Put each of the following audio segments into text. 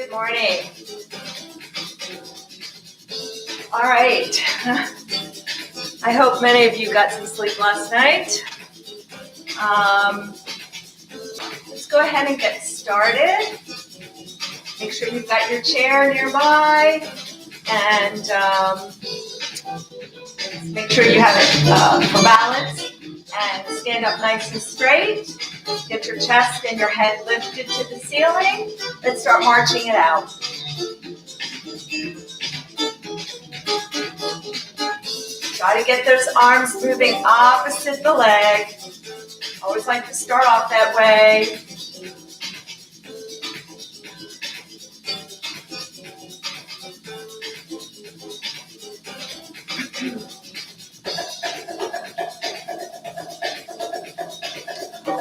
Good morning. All right. I hope many of you got some sleep last night. Let's go ahead and get started. Make sure you've got your chair nearby, and make sure you have it for balance, and stand up nice and straight. Get your chest and your head lifted to the ceiling. Let's start marching it out. Try to get those arms moving opposite the leg. Always like to start off that way.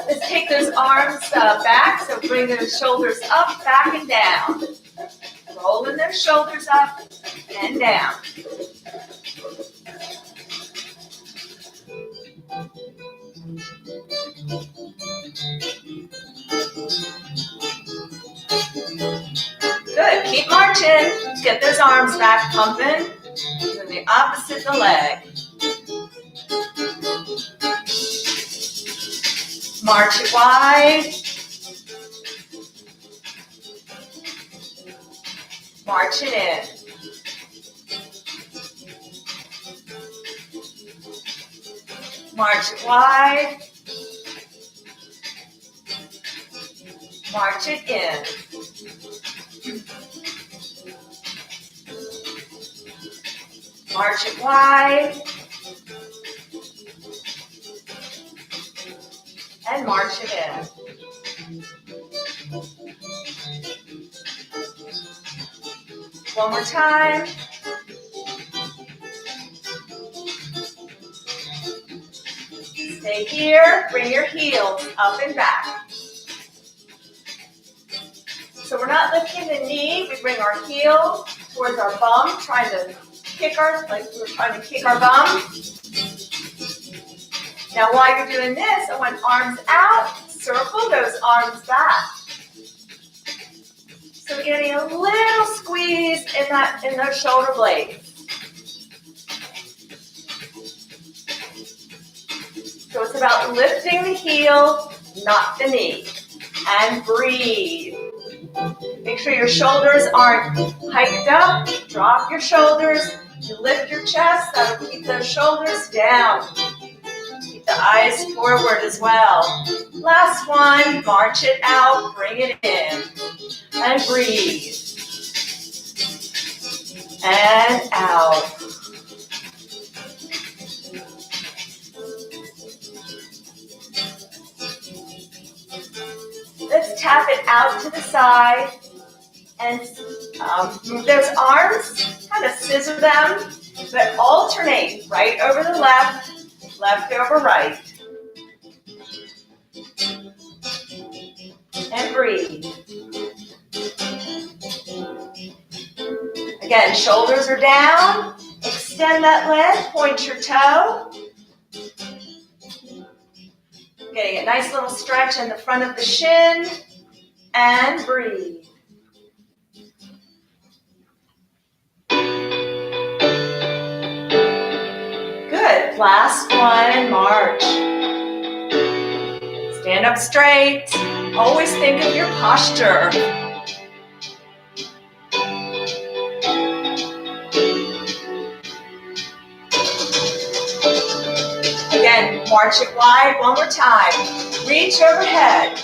Let's take those arms back, so bring those shoulders up, back, and down. Rolling those shoulders up and down. Good, keep marching. Let's get those arms back pumping. And the opposite the leg. March it wide. March it in. March it wide. March it in. March it wide. And march it in. One more time. Stay here. Bring your heels up and back. So we're not lifting the knee. We bring our heel towards our bum, trying to kick like we're trying to kick our bum. Now while you're doing this, I want arms out, circle those arms back. So getting a little squeeze in those shoulder blades. So it's about lifting the heel, not the knee. And breathe. Make sure your shoulders aren't hiked up. Drop your shoulders. You lift your chest. That'll keep those shoulders down. Keep the eyes forward as well. Last one. March it out. Bring it in. And breathe. And out. Let's tap it out to the side and move those arms, kind of scissor them, but alternate right over the left, left over right. And breathe. Again, shoulders are down. Extend that leg, point your toe. Getting a nice little stretch in the front of the shin. And breathe. Good. Last one and march. Stand up straight. Always think of your posture. Again, march it wide one more time. Reach overhead.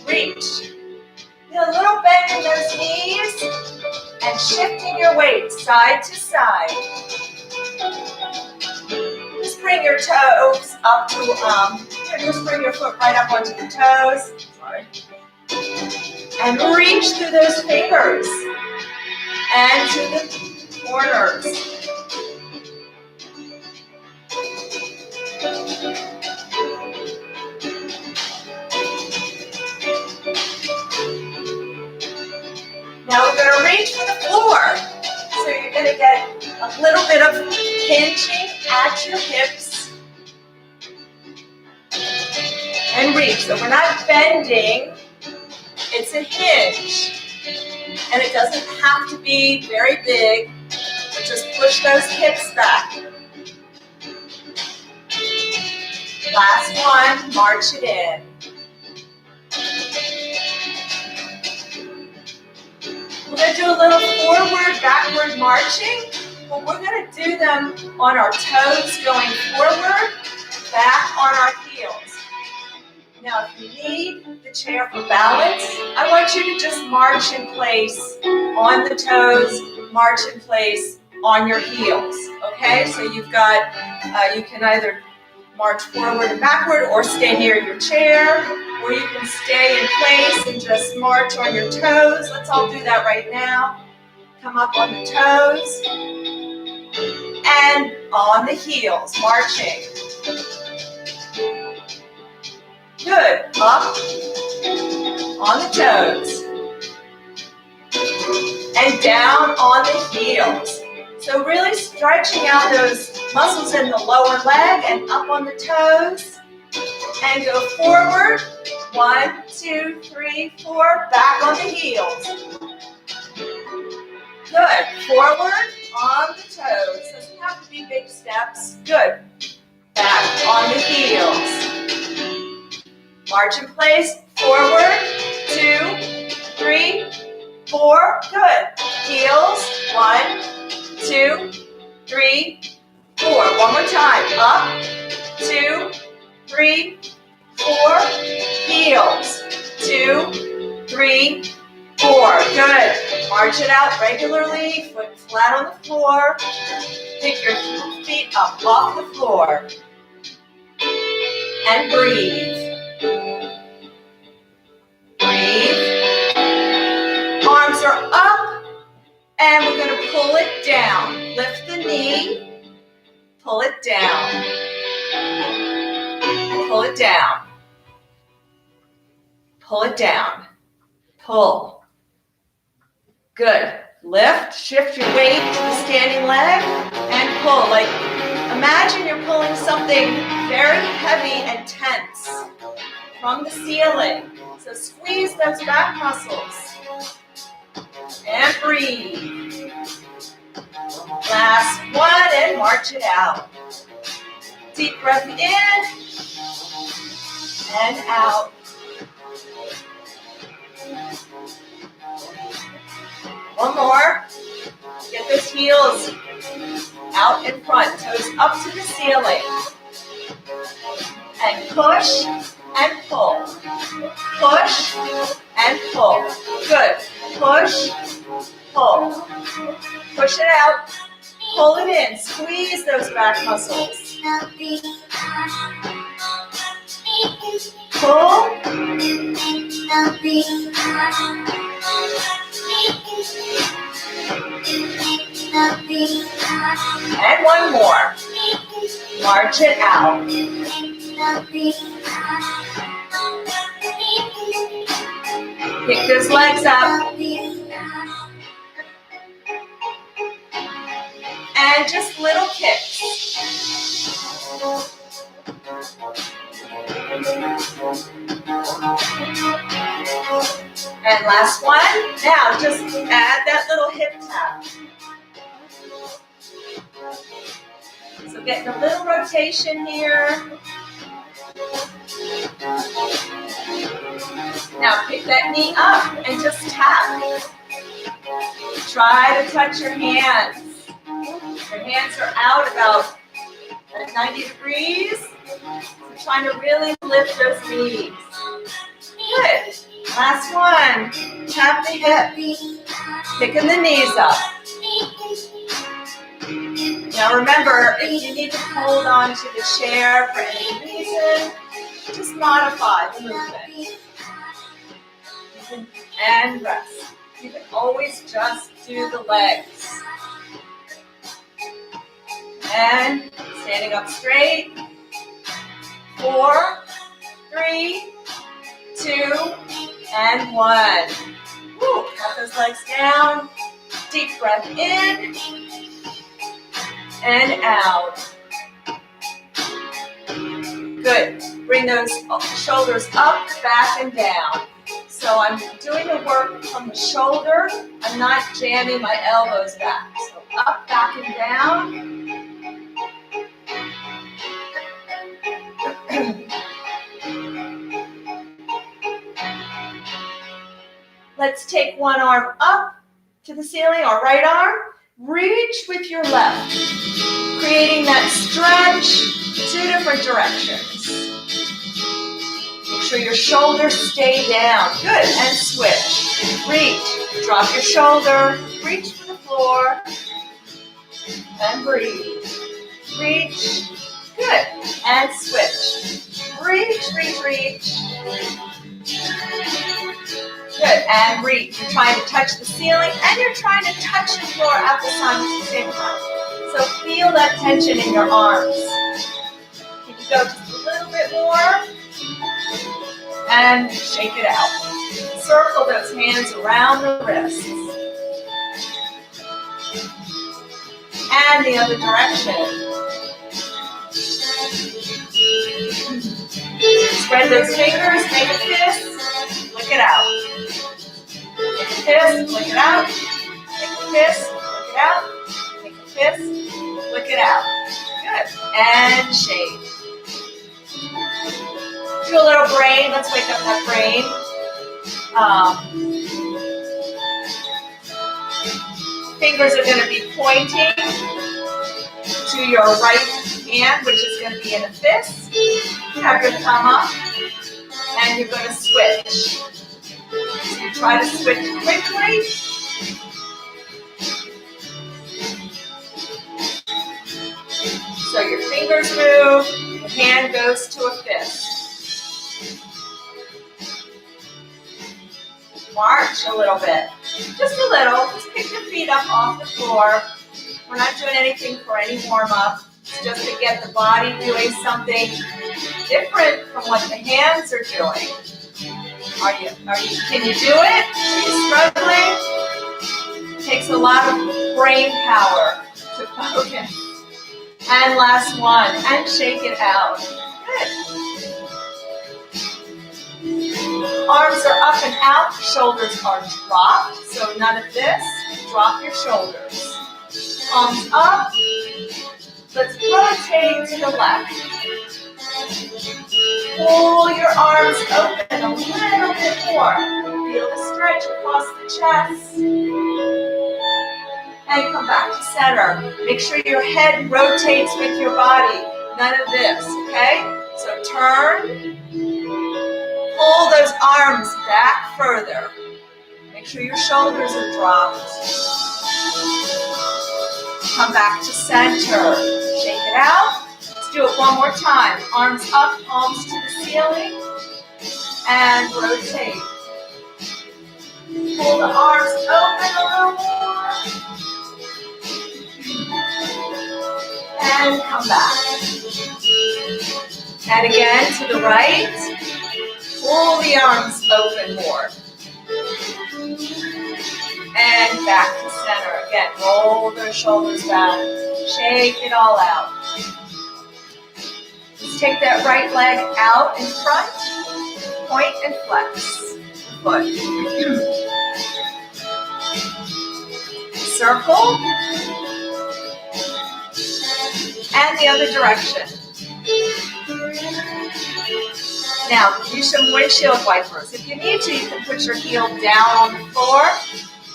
Reach. Get a little bend in those knees and shifting your weight side to side. Just bring your toes up to, just bring your foot right up onto the toes. Sorry. And reach through those fingers and to the corners. Now we're going to reach for the floor. So you're going to get a little bit of pinching at your hips. And reach. So we're not bending. It's a hinge. And it doesn't have to be very big, but just push those hips back. Last one, march it in. We're going to do a little forward, backward marching, but we're going to do them on our toes going forward, back on our heels. Now, if you need the chair for balance, I want you to just march in place on the toes, march in place on your heels, okay? So you've got, you can either march forward and backward or stay near your chair, or you can stay in place and just march on your toes. Let's all do that right now. Come up on the toes and on the heels, marching. Good, up on the toes and down on the heels. So really stretching out those muscles in the lower leg and up on the toes. And go forward. 1, 2, 3, 4. Back on the heels. Good. Forward on the toes. Doesn't have to be big steps. Good. Back on the heels. March in place. Forward. 2, 3, 4. Good. Heels. 1, 2, 3, 4. One more time. Up. 2, 3, 4. Heels. 2, 3, 4. Good. March it out regularly. Foot flat on the floor. Pick your feet up off the floor. And breathe. Breathe. Arms are up. And we're going to pull it down. Lift the knee. Pull it down. Pull it down. Pull it down. Pull. Good. Lift. Shift your weight to the standing leg and pull. Like, imagine you're pulling something very heavy and tense from the ceiling. So squeeze those back muscles. And breathe. Last one and march it out. Deep breath in and out. One more. Get those heels out in front, toes up to the ceiling. And push and pull. Push and pull. Good. Push, pull. Push it out. Pull it in. Squeeze those back muscles. Pull. And one more. March it out. Pick those legs up. And just little kicks. And last one. Now just add that little hip tap. So getting a little rotation here. Now pick that knee up and just tap. Try to touch your hands. Your hands are out about 90 degrees. So trying to really lift those knees. Good. Last one. Tap the hip. Picking the knees up. Now remember, if you need to hold on to the chair for any reason, just modify the movement. And rest. You can always just do the legs. And standing up straight. 4, 3, 2, and 1. Woo. Cut those legs down. Deep breath in and out. Good. Bring those shoulders up, back, and down. So I'm doing the work from the shoulder. I'm not jamming my elbows back. So up, back, and down. Let's take one arm up to the ceiling, our right arm. Reach with your left, creating that stretch, 2 different directions. Make sure your shoulders stay down. Good, and switch. Reach, drop your shoulder, reach for the floor, and breathe. Reach, good, and switch. Reach, reach, reach. Good, and reach. You're trying to touch the ceiling and you're trying to touch the floor at the same time. So feel that tension in your arms. Can you go just a little bit more? And shake it out. Circle those hands around the wrists. And the other direction. Spread those fingers, make a fist, flick it out. Make a fist, flick it out. Make a fist, flick it out. Make a fist, flick it out. Good. And shake. Do a little brain. Let's wake up that brain. Fingers are going to be pointing to your right hand, which is going to be in a fist. Have your thumb up, and you're going to switch. So you try to switch quickly. So your fingers move, the hand goes to a fist. March a little bit, just a little. Just pick your feet up off the floor. We're not doing anything for any warm-up. It's just to get the body doing something different from what the hands are doing. Can you do it? Are you struggling? It takes a lot of brain power to focus. And last one, and shake it out. Good. Arms are up and out, shoulders are dropped, so none of this. Drop your shoulders. Palms up. Let's rotate to the left. Pull your arms open a little bit more. Feel the stretch across the chest. And come back to center. Make sure your head rotates with your body. None of this, okay? So turn. Pull those arms back further. Make sure your shoulders are dropped. Come back to center. Shake it out. Let's do it one more time. Arms up, palms to the ceiling. And rotate. Pull the arms open a little more. And come back. And again to the right. Pull the arms open more. And back to center. Again, roll those shoulders back. Shake it all out. Let's take that right leg out in front. Point and flex the foot. Circle. And the other direction. Now, use some windshield wipers. If you need to, you can put your heel down on the floor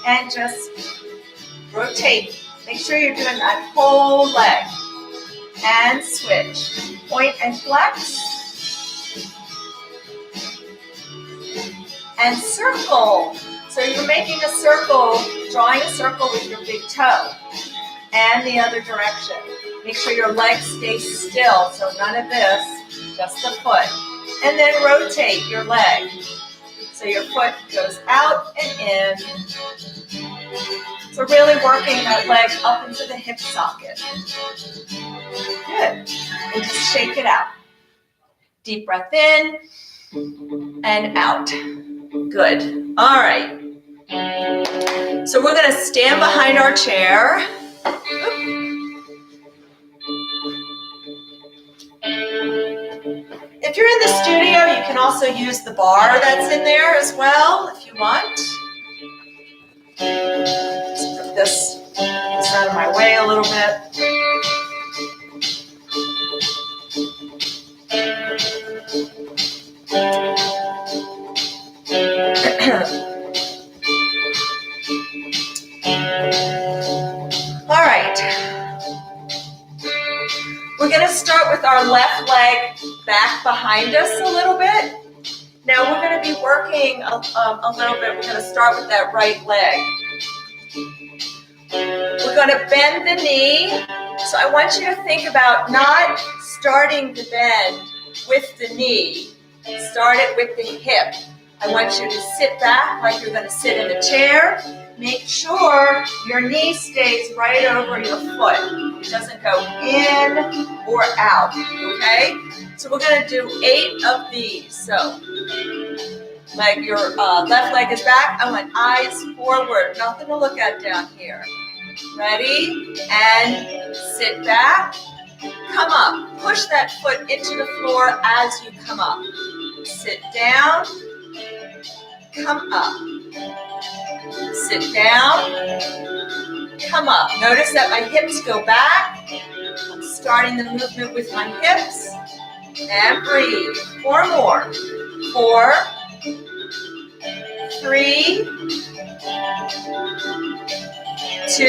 and just rotate. Make sure you're doing that whole leg. And switch. Point and flex. And circle. So you're making a circle, drawing a circle with your big toe. And the other direction. Make sure your legs stay still, so none of this, just the foot. And then rotate your leg. So your foot goes out and in. So really working that leg up into the hip socket. Good. And just shake it out. Deep breath in and out. Good. All right. So we're going to stand behind our chair. If you're in the studio, you can also use the bar that's in there as well if you want. Let's put this out of my way a little bit. All right. We're going to start with our left leg back behind us a little bit. Now we're going to be working a little bit. We're going to start with that right leg. We're going to bend the knee. So I want you to think about not starting the bend with the knee. Start it with the hip. I want you to sit back like you're going to sit in a chair. Make sure your knee stays right over your foot. It doesn't go in or out, okay? So we're going to do 8 of these. So, like your left leg is back. I want eyes forward. Nothing to look at down here. Ready? And sit back. Come up. Push that foot into the floor as you come up. Sit down. Come up. Sit down. Come up. Notice that my hips go back. I'm starting the movement with my hips. And breathe. 4 more. 4, 3, 2,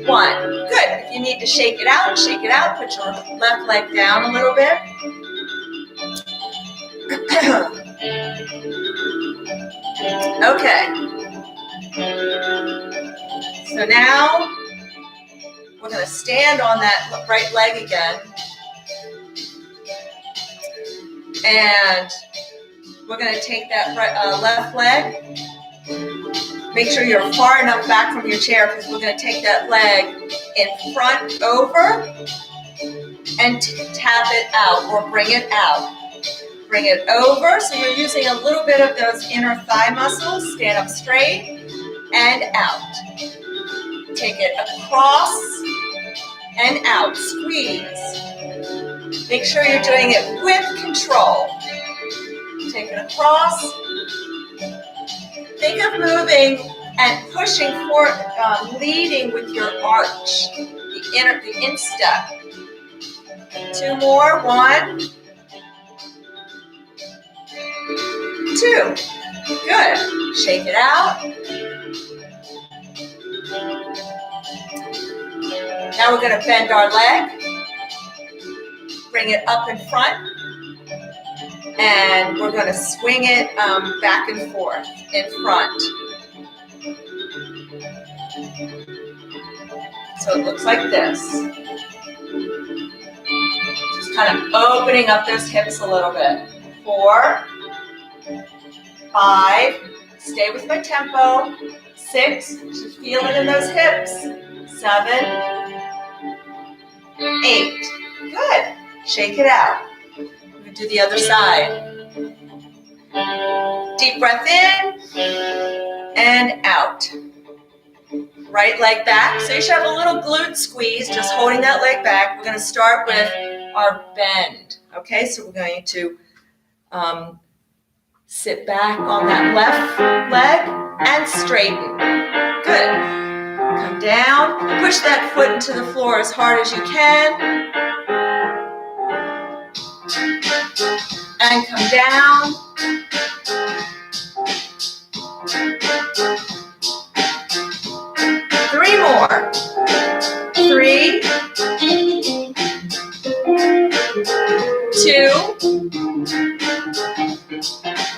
1. Good. If you need to shake it out, shake it out. Put your left leg down a little bit. Okay. So now we're going to stand on that right leg again. And we're going to take that left leg. Make sure you're far enough back from your chair because we're going to take that leg in front over and tap it out or bring it out. Bring it over, so you're using a little bit of those inner thigh muscles. Stand up straight and out. Take it across and out. Squeeze. Make sure you're doing it with control. Take it across. Think of moving and pushing forward, leading with your arch, the instep. 2 more. 1, 2. Good. Shake it out. Now we're going to bend our leg. Bring it up in front. And we're going to swing it back and forth in front. So it looks like this. Just kind of opening up those hips a little bit. 4, 5, stay with my tempo. 6, just feel it in those hips. 7, 8. Good. Shake it out. We're going to do the other side. Deep breath in and out. Right leg back. So you should have a little glute squeeze, just holding that leg back. We're going to start with our bend. Okay, so we're going to sit back on that left leg and straighten. Good. Come down. Push that foot into the floor as hard as you can. And come down. Three more. 3, 2,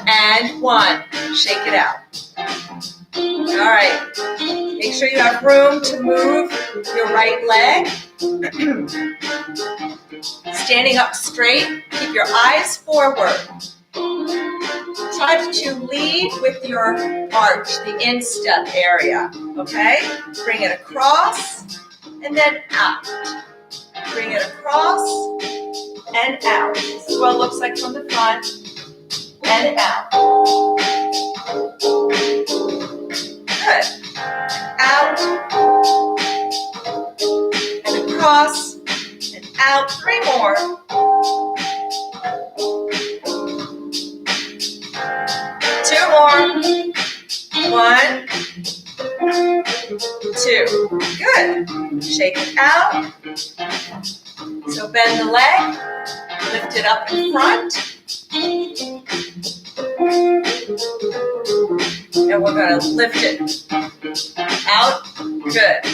and 1. Shake it out. All right. Make sure you have room to move your right leg. Standing up straight. Keep your eyes forward. Try to lead with your arch, the instep area. Okay? Bring it across and then out. Bring it across and out. This is what it looks like from the front and out. Good. Out and across and out. 3 more. 2. Good. Shake it out. So bend the leg, lift it up in front. And we're going to lift it out. Good.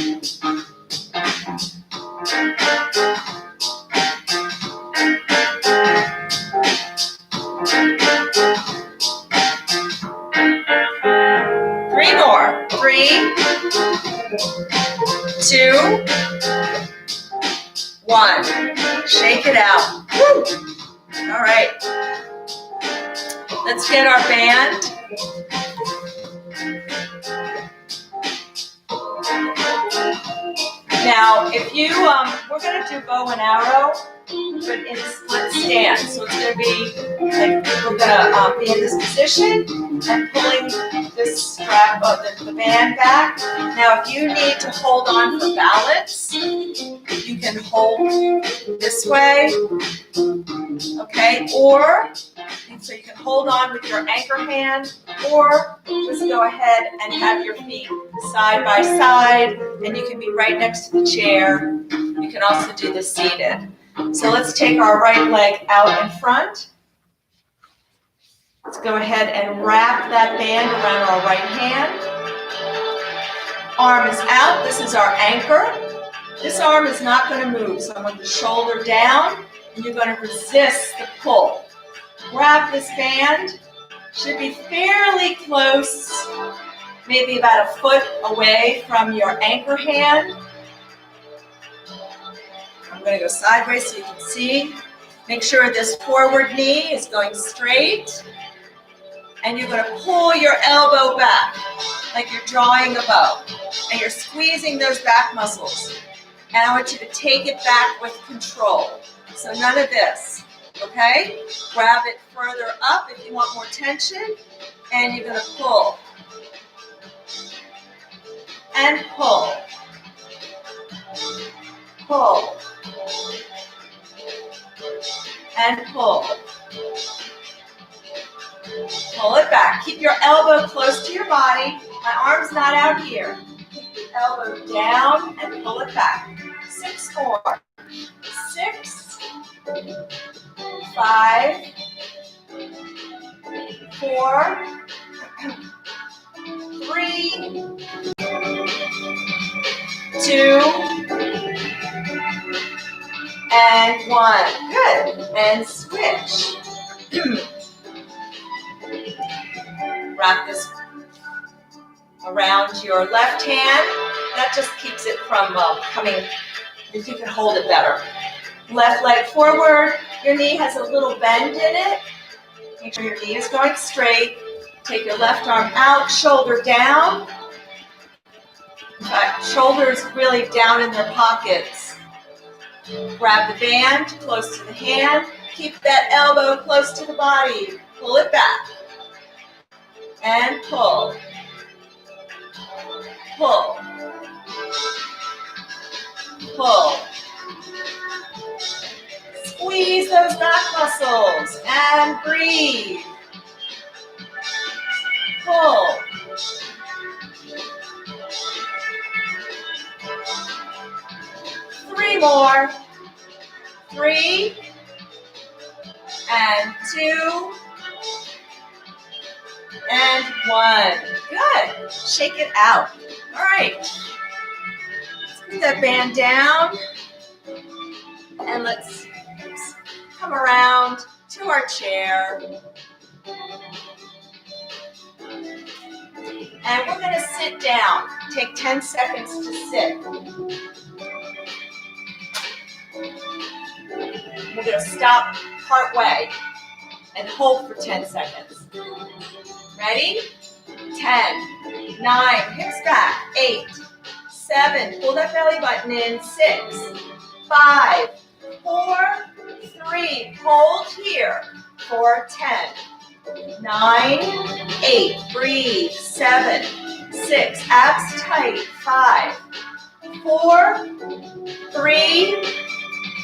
Three more. 3, 2, 1. Shake it out. Woo. All right. Let's get our band. Now, if you, we're going to do bow and arrow, but in split stance. So it's going to be, like, we're going to be in this position and pulling this strap of the band back. Now, if you need to hold on for balance, you can hold this way, okay? Or, so you can hold on with your anchor hand, or just go ahead and have your feet side by side, and you can be right next to the chair. You can also do this seated. So let's take our right leg out in front. Let's go ahead and wrap that band around our right hand. Arm is out. This is our anchor. This arm is not going to move, so I want the shoulder down, and you're going to resist the pull. Grab this band. Should be fairly close, maybe about a foot away from your anchor hand. I'm going to go sideways so you can see. Make sure this forward knee is going straight. And you're going to pull your elbow back like you're drawing a bow. And you're squeezing those back muscles. And I want you to take it back with control. So none of this, okay? Grab it further up if you want more tension. And you're going to pull. And pull. Pull. And pull. Pull it back. Keep your elbow close to your body. My arm's not out here. Keep the elbow down and pull it back. 6 more. 6, 5, 4, 3, 2, and 1. Good. And switch. Wrap this around your left hand. That just keeps it from coming, if you can hold it better. Left leg forward. Your knee has a little bend in it. Make sure your knee is going straight. Take your left arm out, shoulder down. In fact, shoulders really down in their pockets. Grab the band close to the hand. Keep that elbow close to the body. Pull it back. And pull. Pull. Pull. Squeeze those back muscles and breathe. Pull. Three more. 3, and 2, and 1. Good. Shake it out. All right. Let's put that band down. And let's come around to our chair. And we're going to sit down. Take 10 seconds to sit. We're going to stop part way and hold for 10 seconds. Ready? 10, 9, hips back, 8, 7, pull that belly button in, 6, 5, 4, 3, hold here, 4, 10, 9, 8, breathe, 7, 6, abs tight, 5, 4, 3,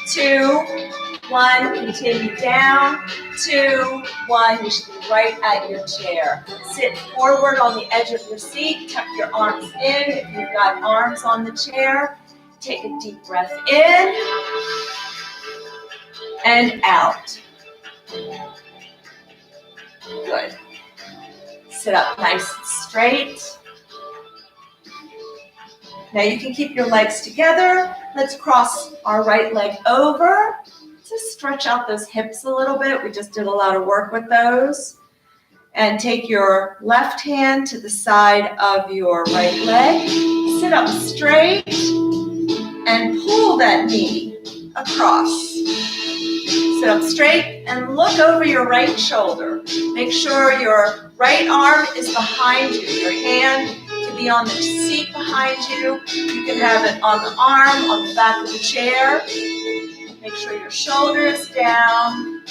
2, 1, continue down, 2, 1, you should be right at your chair. Sit forward on the edge of your seat, tuck your arms in. If you've got arms on the chair, take a deep breath in and out. Good. Sit up nice and straight. Now you can keep your legs together. Let's cross our right leg over. Just stretch out those hips a little bit. We just did a lot of work with those. And take your left hand to the side of your right leg. Sit up straight and pull that knee across. Sit up straight and look over your right shoulder. Make sure your right arm is behind you. Your hand can be on the seat behind you. You can have it on the arm, on the back of the chair. Make sure your shoulder is down.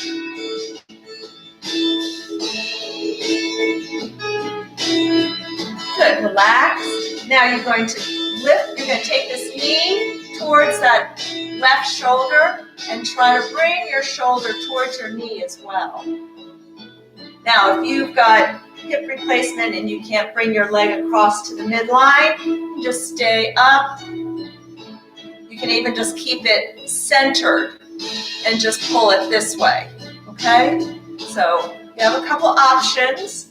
Good, relax. Now you're going to lift, you're going to take this knee towards that left shoulder and try to bring your shoulder towards your knee as well. Now, if you've got hip replacement and you can't bring your leg across to the midline, just stay up. You can even just keep it centered and just pull it this way, okay? So you have a couple options.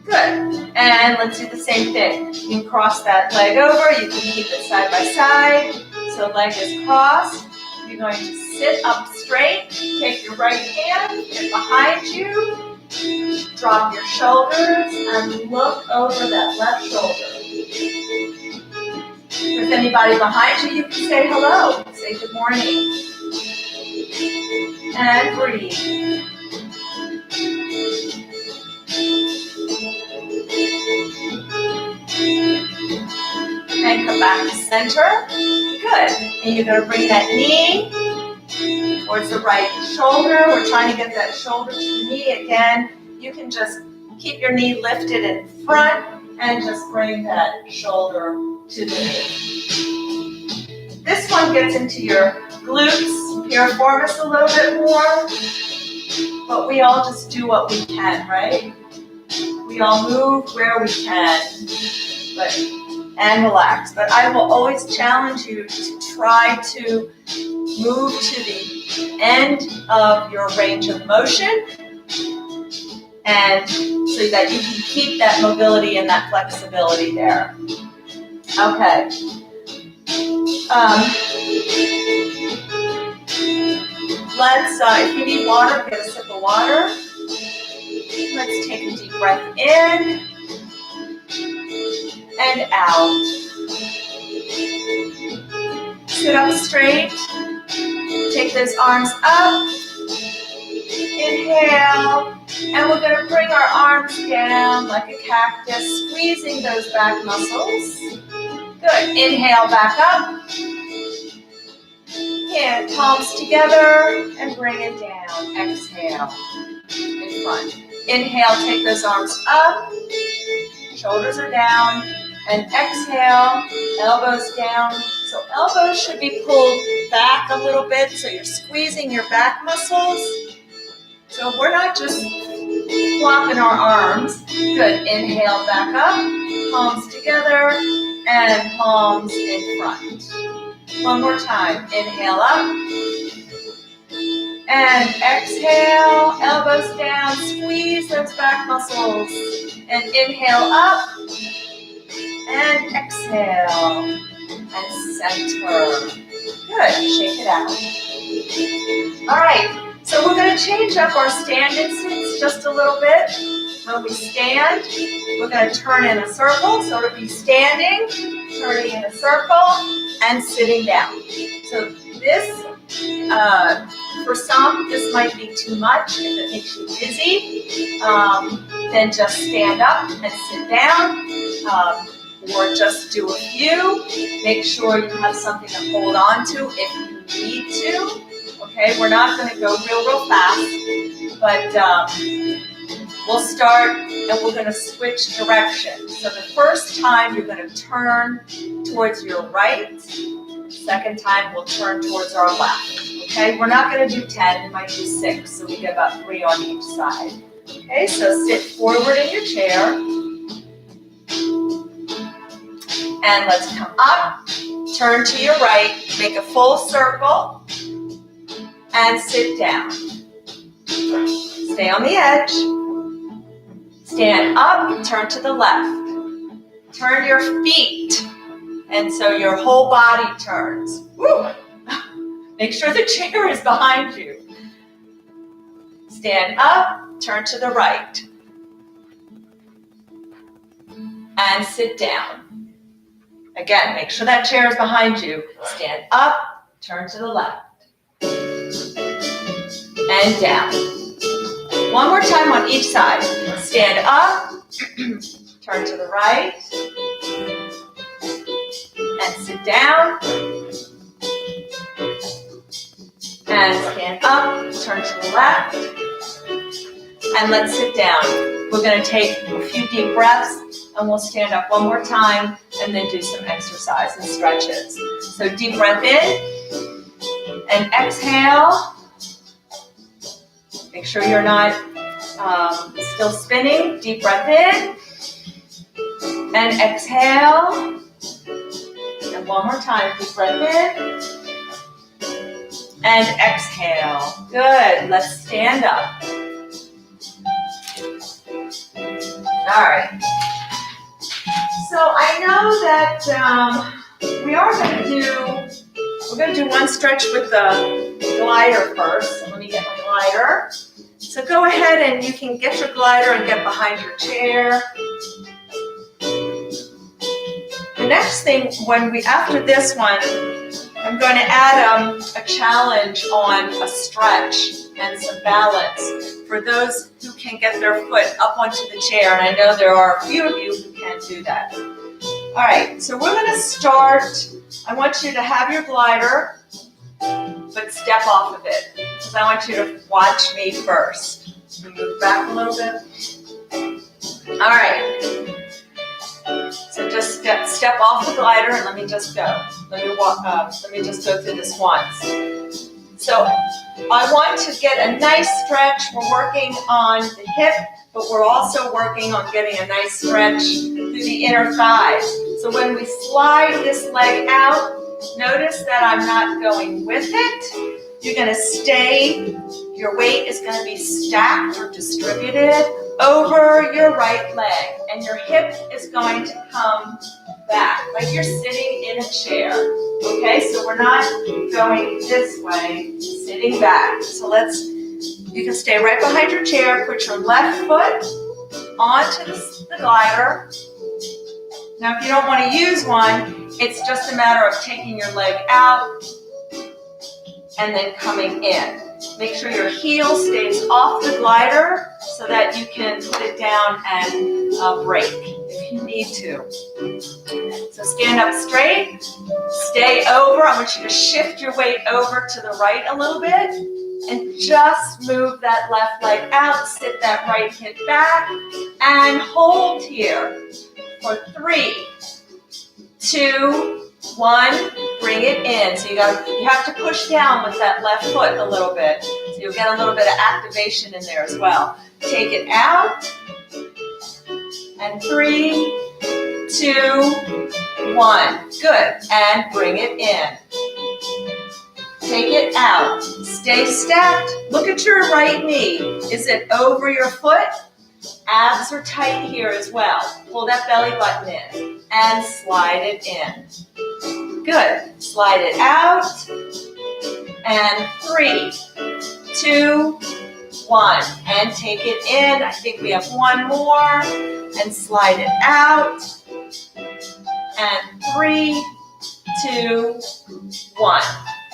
Good, and let's do the same thing. You can cross that leg over, you can keep it side by side. So leg is crossed. You're going to sit up straight, take your right hand, get behind you, drop your shoulders, and look over that left shoulder. If there's anybody behind you, you can say hello, say good morning. And breathe. And come back to center. Good. And you're going to bring that knee towards the right shoulder. We're trying to get that shoulder to the knee. Again, you can just keep your knee lifted in front and just bring that shoulder to the knee. This one gets into your glutes, piriformis a little bit more, but we all just do what we can, right? We all move where we can, and relax. But I will always challenge you to try to move to the end of your range of motion, and so that you can keep that mobility and that flexibility there. Okay. Let's, if you need water, get a sip of water. Let's take a deep breath in and out. Sit up straight. Take those arms up. Inhale. And we're going to bring our arms down like a cactus, squeezing those back muscles. Good. Inhale back up. Hand palms together and bring it down. Exhale. In front. Inhale, take those arms up. Shoulders are down. And exhale, elbows down. So elbows should be pulled back a little bit, so you're squeezing your back muscles. So we're not just flopping our arms. Good. Inhale back up. Palms together and palms in front. One more time. Inhale up. And exhale, elbows down, squeeze those back muscles. And inhale up. And exhale. And center. Good. Shake it out. All right. So we're going to change up our stand-in sits just a little bit. When we stand, we're going to turn in a circle. So it'll be standing, turning in a circle, and sitting down. So this, for some, this might be too much. If it makes you dizzy, then just stand up and sit down. Or just do a few. Make sure you have something to hold on to if you need to. Okay, we're not going to go real fast, but we'll start and we're going to switch directions. So the first time you're going to turn towards your right, Second time, we'll turn towards our left. Okay, we're not going to do 10, we might do 6, so we get about 3 on each side. Okay, so sit forward in your chair. And let's come up, turn to your right, make a full circle, and sit down. Stay on the edge. Stand up, turn to the left. Turn your feet, and so your whole body turns. Woo! Make sure the chair is behind you. Stand up, turn to the right. And sit down. Again, make sure that chair is behind you. Stand up, turn to the left. And down. One more time on each side. Stand up, turn to the right. And sit down. And stand up, turn to the left. And let's sit down. We're going to take a few deep breaths, and we'll stand up one more time and then do some exercise and stretches. So deep breath in and exhale. Make sure you're not still spinning. Deep breath in and exhale. And one more time, deep breath in and exhale. Good, let's stand up. All right. So I know that we're going to do one stretch with the glider first. So let me get my glider. So go ahead and you can get your glider and get behind your chair. The next thing, after this one, I'm going to add a challenge on a stretch and some balance for those who can get their foot up onto the chair. And I know there are a few of you who can't do that. All right, so we're going to start. I want you to have your glider, but step off of it, because I want you to watch me first. So move back a little bit. All right. So just step off the glider and let me just go. Let me just go through this once. So I want to get a nice stretch. We're working on the hip, but we're also working on getting a nice stretch through the inner thighs. So when we slide this leg out, notice that I'm not going with it. You're going to stay, your weight is going to be stacked or distributed over your right leg, and your hip is going to come back, like you're sitting in a chair. Okay, so we're not going this way, sitting back. So you can stay right behind your chair, put your left foot onto the glider. Now, if you don't want to use one, it's just a matter of taking your leg out and then coming in. Make sure your heel stays off the glider so that you can put it down and brake if you need to. So stand up straight, stay over. I want you to shift your weight over to the right a little bit and just move that left leg out, sit that right hip back, and hold here for 3, 2, 1, bring it in. So you have to push down with that left foot a little bit. So you'll get a little bit of activation in there as well. Take it out. And 3, 2, 1. Good. And bring it in. Take it out. Stay stacked. Look at your right knee. Is it over your foot? Abs are tight here as well. Pull that belly button in and slide it in. Good. Slide it out. And 3, 2, 1. And take it in. I think we have one more. And slide it out. And 3, 2, 1.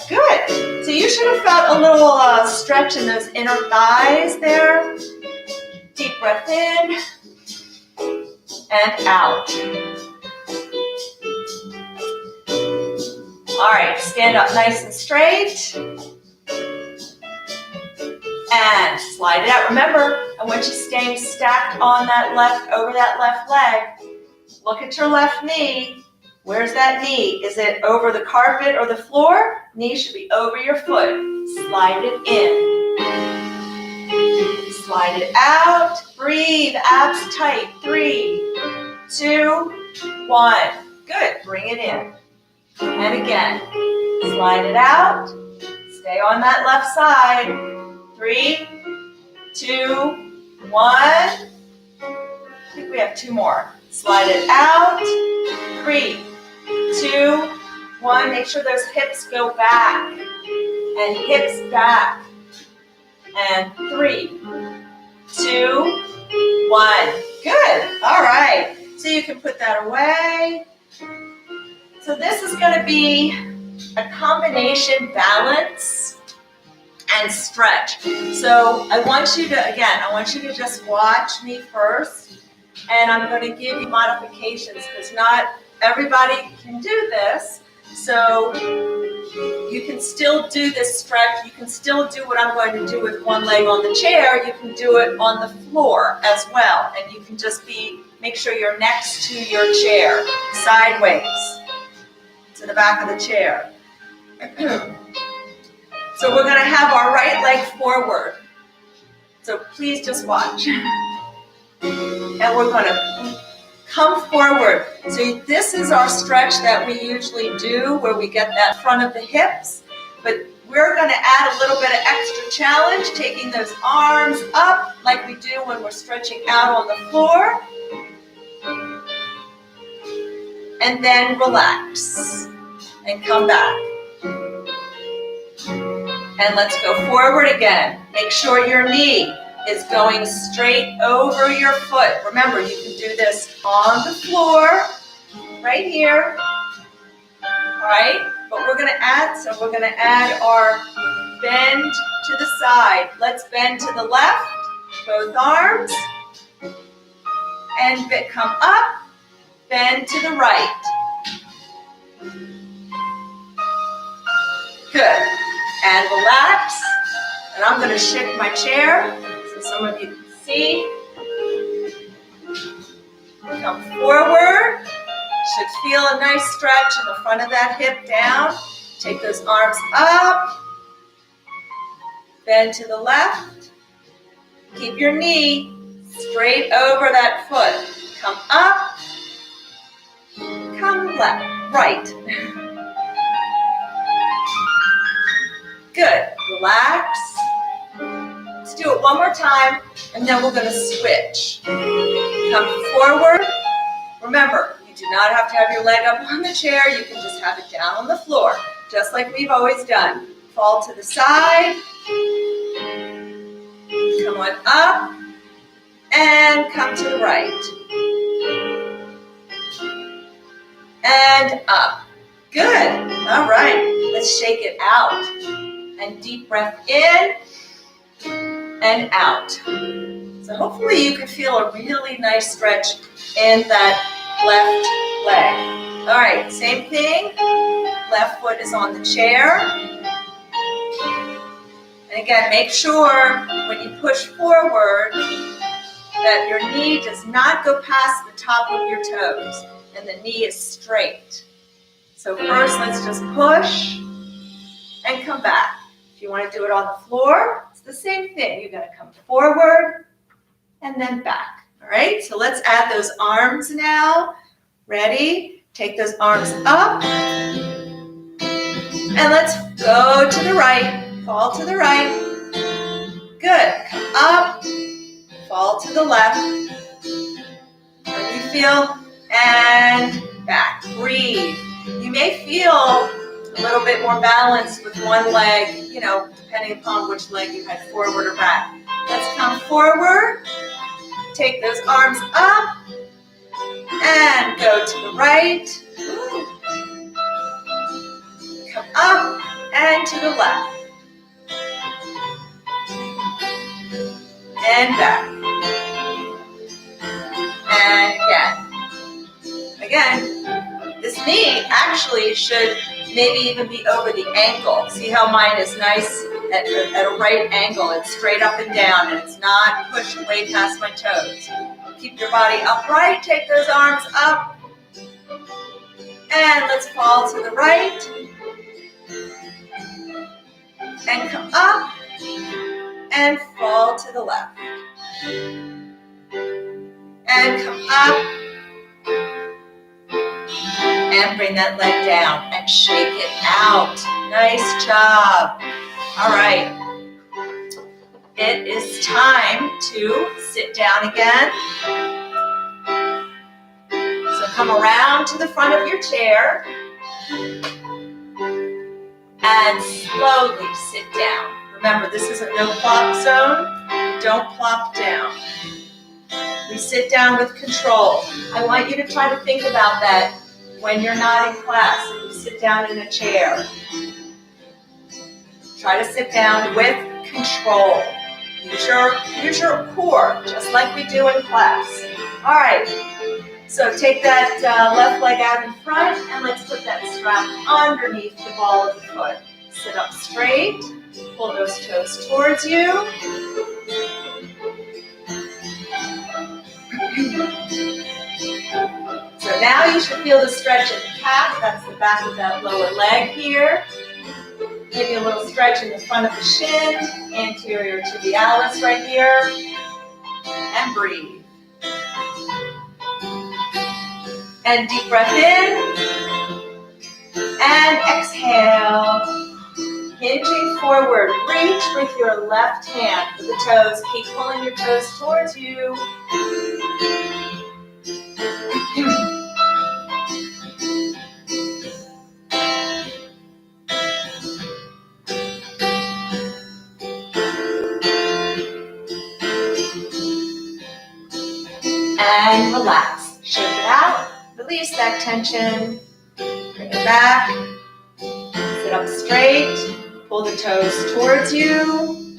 Good. So you should have felt a little stretch in those inner thighs there. Deep breath in and out. All right, stand up nice and straight. And slide it out. Remember, I want you staying stacked on that over that left leg. Look at your left knee. Where's that knee? Is it over the carpet or the floor? Knee should be over your foot. Slide it in. Slide it out. Breathe. Abs tight. 3, 2, 1. Good. Bring it in. And again. Slide it out. Stay on that left side. 3, 2, 1. I think we have 2 more. Slide it out. 3, 2, 1. Make sure those hips go back. And hips back. And 3, 2, 1. Good. All right. So you can put that away. So this is going to be a combination balance and stretch. So I want you to just watch me first. And I'm going to give you modifications because not everybody can do this. So you can still do this stretch. You can still do what I'm going to do with one leg on the chair. You can do it on the floor as well. And you can just make sure you're next to your chair, sideways to the back of the chair. So we're going to have our right leg forward. So please just watch. And we're going to come forward. So this is our stretch that we usually do where we get that front of the hips. But we're going to add a little bit of extra challenge, taking those arms up like we do when we're stretching out on the floor. And then relax and come back. And let's go forward again. Make sure your knee is going straight over your foot. Remember, you can do this on the floor, right here. All right, but we're going to add our bend to the side. Let's bend to the left, both arms, and come up, bend to the right. Good, and relax. And I'm going to shift my chair so some of you can see. Come forward. Should feel a nice stretch in the front of that hip down. Take those arms up. Bend to the left. Keep your knee straight over that foot. Come up. Come left, right. Good. Relax. Let's do it one more time, and then we're going to switch. Come forward. Remember, you do not have to have your leg up on the chair. You can just have it down on the floor, just like we've always done. Fall to the side. Come on up, and come to the right. And up. Good. All right. Let's shake it out. And deep breath in and out. So hopefully you can feel a really nice stretch in that left leg. All right, same thing. Left foot is on the chair. And again, make sure when you push forward that your knee does not go past the top of your toes and the knee is straight. So first, let's just push and come back. If you want to do it on the floor, it's the same thing. You're going to come forward and then back. All right, so let's add those arms now. Ready? Take those arms up. And let's go to the right. Fall to the right. Good. Come up. Fall to the left. When you feel, and back. Breathe. You may feel a little bit more balanced with one leg, depending upon which leg you head forward or back. Let's come forward. Take those arms up and go to the right. Come up and to the left. And back. And again, this knee actually should maybe even be over the ankle. See how mine is nice at a right angle. It's straight up and down, and it's not pushed way past my toes. Keep your body upright. Take those arms up. And let's fall to the right. And come up. And fall to the left. And come up. And bring that leg down and shake it out. Nice job. All right. It is time to sit down again. So come around to the front of your chair and slowly sit down. Remember, this is a no plop zone. Don't plop down. We sit down with control. I want you to try to think about that when you're not in class and you sit down in a chair. Try to sit down with control. Use your core, just like we do in class. All right, so take that left leg out in front, and let's put that strap underneath the ball of the foot. Sit up straight, pull those toes towards you. So now you should feel the stretch in the calf. That's the back of that lower leg here. Maybe a little stretch in the front of the shin, anterior to the Alice right here. And breathe. And deep breath in. And exhale. Hinging forward. Reach with your left hand for the toes. Keep pulling your toes towards you. And relax. Shake it out. Release that tension. Bring it back. Sit up straight. Pull the toes towards you.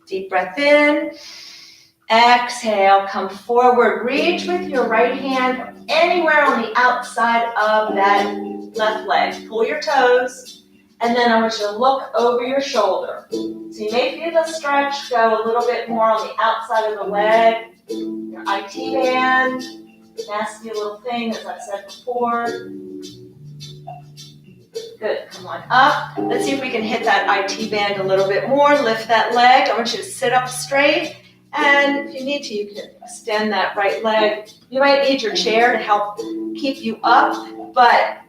Deep breath in. Exhale. Come forward. Reach with your right hand anywhere on the outside of that left leg. Pull your toes. And then I want you to look over your shoulder. So you may feel the stretch go a little bit more on the outside of the leg. Your IT band. Nasty little thing, as I've said before. Good, come on up. Let's see if we can hit that IT band a little bit more. Lift that leg. I want you to sit up straight. And if you need to, you can extend that right leg. You might need your chair to help keep you up, but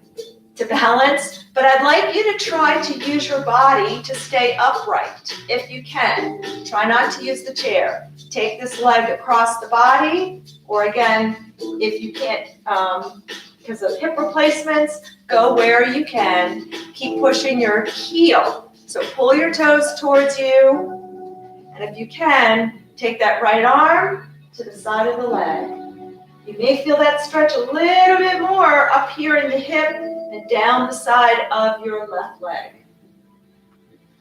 to balance. But I'd like you to try to use your body to stay upright, if you can. Try not to use the chair. Take this leg across the body, or again, if you can't, because of hip replacements, go where you can. Keep pushing your heel. So pull your toes towards you. And if you can, take that right arm to the side of the leg. You may feel that stretch a little bit more up here in the hip and down the side of your left leg.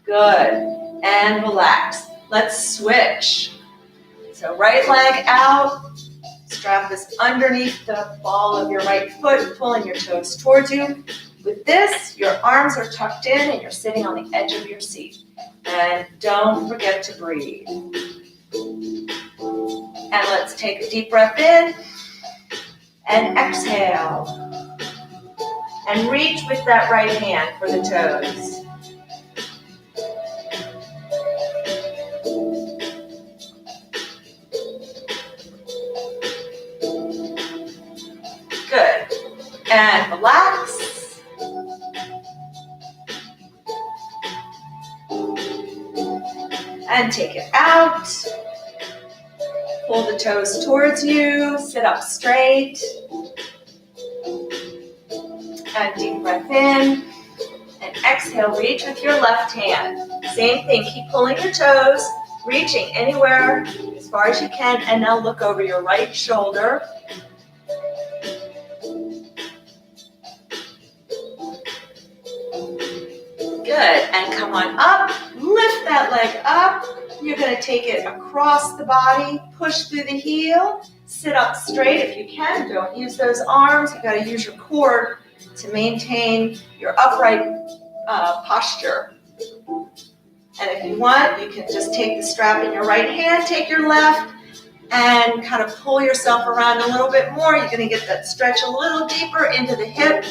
Good. And relax. Let's switch. So right leg out. Strap is underneath the ball of your right foot, pulling your toes towards you. With this, your arms are tucked in and you're sitting on the edge of your seat. And don't forget to breathe. And let's take a deep breath in and exhale. And reach with that right hand for the toes. Good. And relax. And take it out. Pull the toes towards you. Sit up straight. And deep breath in. And exhale, reach with your left hand. Same thing, keep pulling your toes, reaching anywhere as far as you can. And now look over your right shoulder. Good, and come on up. Lift that leg up. You're going to take it across the body. Push through the heel. Sit up straight if you can. Don't use those arms. You've got to use your core to maintain your upright posture. And if you want, you can just take the strap in your right hand, take your left, And kind of pull yourself around a little bit more. You're going to get that stretch a little deeper into the hip.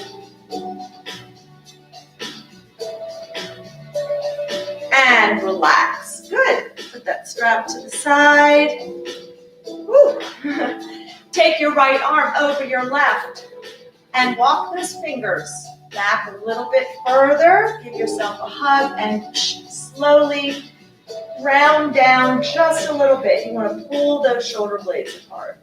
And relax. Good. Put that strap to the side. Woo. Take your right arm over your left and walk those fingers back a little bit further. Give yourself a hug and slowly round down just a little bit. You want to pull those shoulder blades apart.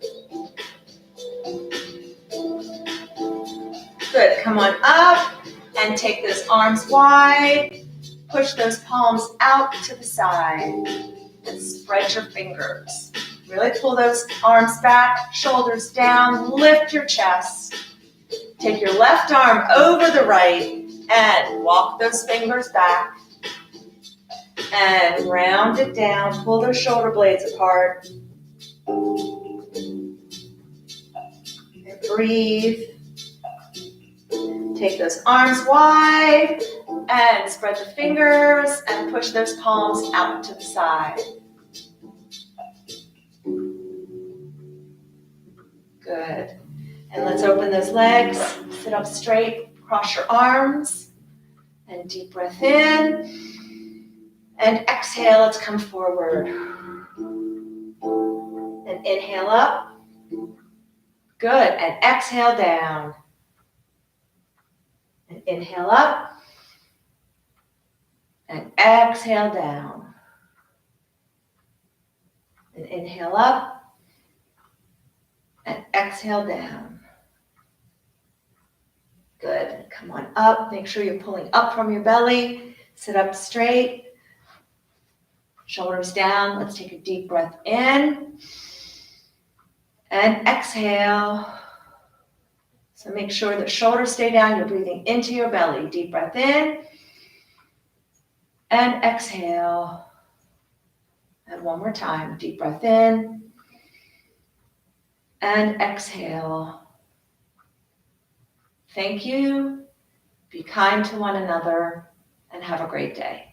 Good. Come on up and take those arms wide. Push those palms out to the side and spread your fingers. Really pull those arms back, shoulders down, lift your chest. Take your left arm over the right and walk those fingers back. And round it down, pull those shoulder blades apart. And breathe. Take those arms wide and spread the fingers and push those palms out to the side. Good. And let's open those legs. Sit up straight, cross your arms, and deep breath in. And exhale, let's come forward. And inhale up. Good. And exhale down. And inhale up. And exhale down. And inhale up. And exhale down. Good. Come on up. Make sure you're pulling up from your belly. Sit up straight. Shoulders down. Let's take a deep breath in. And exhale. So make sure the shoulders stay down. You're breathing into your belly. Deep breath in. And exhale. And one more time. Deep breath in. And exhale. Thank you. Be kind to one another and have a great day.